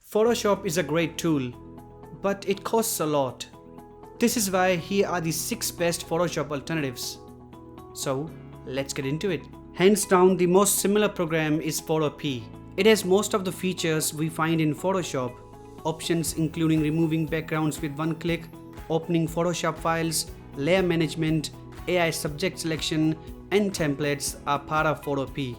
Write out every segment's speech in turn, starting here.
Photoshop is a great tool, but it costs a lot. This is why here are the 6 best Photoshop alternatives. So let's get into it. Hands down, the most similar program is Photopea. It has most of the features we find in Photoshop. Options including removing backgrounds with one click, opening Photoshop files, layer management, AI subject selection, and templates are part of Photopea.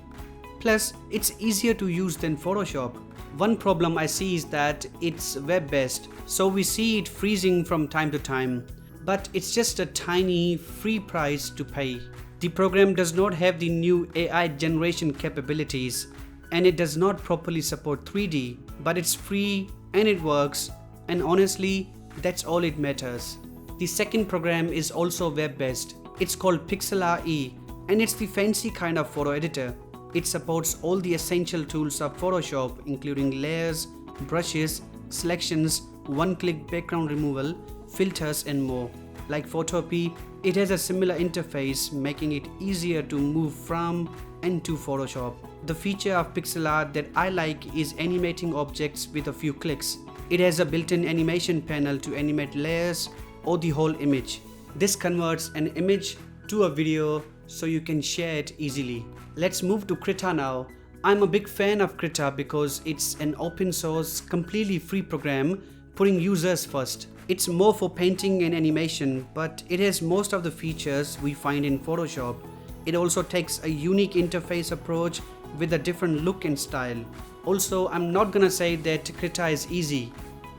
Plus, it's easier to use than Photoshop. One problem I see is that it's web-based, so we see it freezing from time to time. But it's just a tiny free price to pay. The program does not have the new AI generation capabilities, and it does not properly support 3D, but it's free and it works, and honestly, that's all it matters. The second program is also web-based. It's called Pixlr E, and it's the fancy kind of photo editor. It supports all the essential tools of Photoshop, including layers, brushes, selections, one-click background removal, filters, and more. Like Photopea, it has a similar interface, making it easier to move from and to Photoshop. The feature of Pixlr that I like is animating objects with a few clicks. It has a built-in animation panel to animate layers or the whole image. This converts an image to a video so you can share it easily. Let's move to Krita now. I'm a big fan of Krita because it's an open source, completely free program, putting users first. It's more for painting and animation, but it has most of the features we find in Photoshop. It also takes a unique interface approach with a different look and style. Also, I'm not gonna say that Krita is easy,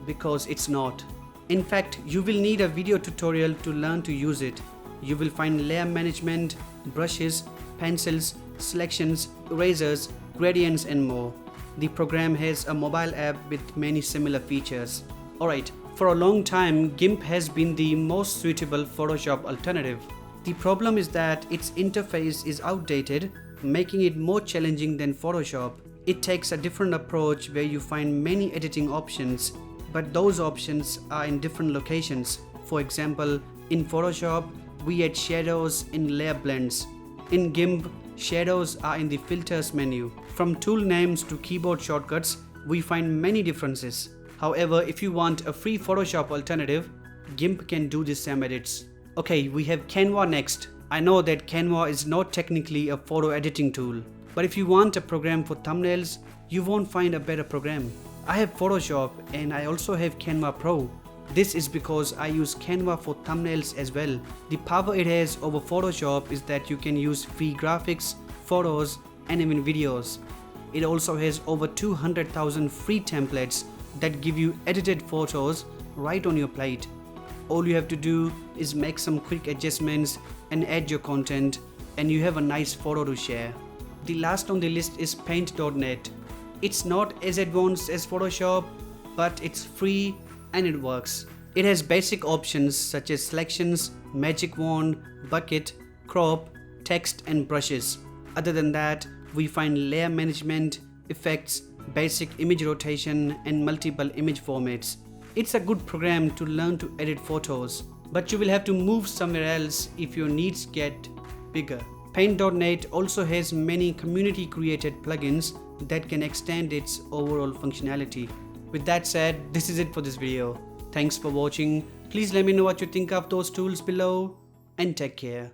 because it's not. In fact, you will need a video tutorial to learn to use it. You will find layer management, brushes, pencils, selections, erasers, gradients, and more. The program has a mobile app with many similar features. Alright, for a long time, GIMP has been the most suitable Photoshop alternative. The problem is that its interface is outdated, making it more challenging than Photoshop. It takes a different approach where you find many editing options, but those options are in different locations. For example, in Photoshop, we add shadows in layer blends. In GIMP, shadows are in the filters menu. From tool names to keyboard shortcuts, we find many differences. However, if you want a free Photoshop alternative, GIMP can do the same edits. Okay, we have Canva next. I know that Canva is not technically a photo editing tool, but if you want a program for thumbnails, you won't find a better program. I have Photoshop and I also have Canva Pro. This is because I use Canva for thumbnails as well. The power it has over Photoshop is that you can use free graphics, photos, and even videos. It also has over 200,000 free templates that give you edited photos right on your plate. All you have to do is make some quick adjustments and add your content, and you have a nice photo to share. The last on the list is Paint.net. It's not as advanced as Photoshop, but it's free and it works. It has basic options such as selections, magic wand, bucket, crop, text, and brushes. Other than that, we find layer management, effects, basic image rotation, and multiple image formats. It's a good program to learn to edit photos, but you will have to move somewhere else if your needs get bigger. Paint.net also has many community created plugins that can extend its overall functionality. With that said, this is it for this video. Thanks for watching. Please let me know what you think of those tools below, and take care.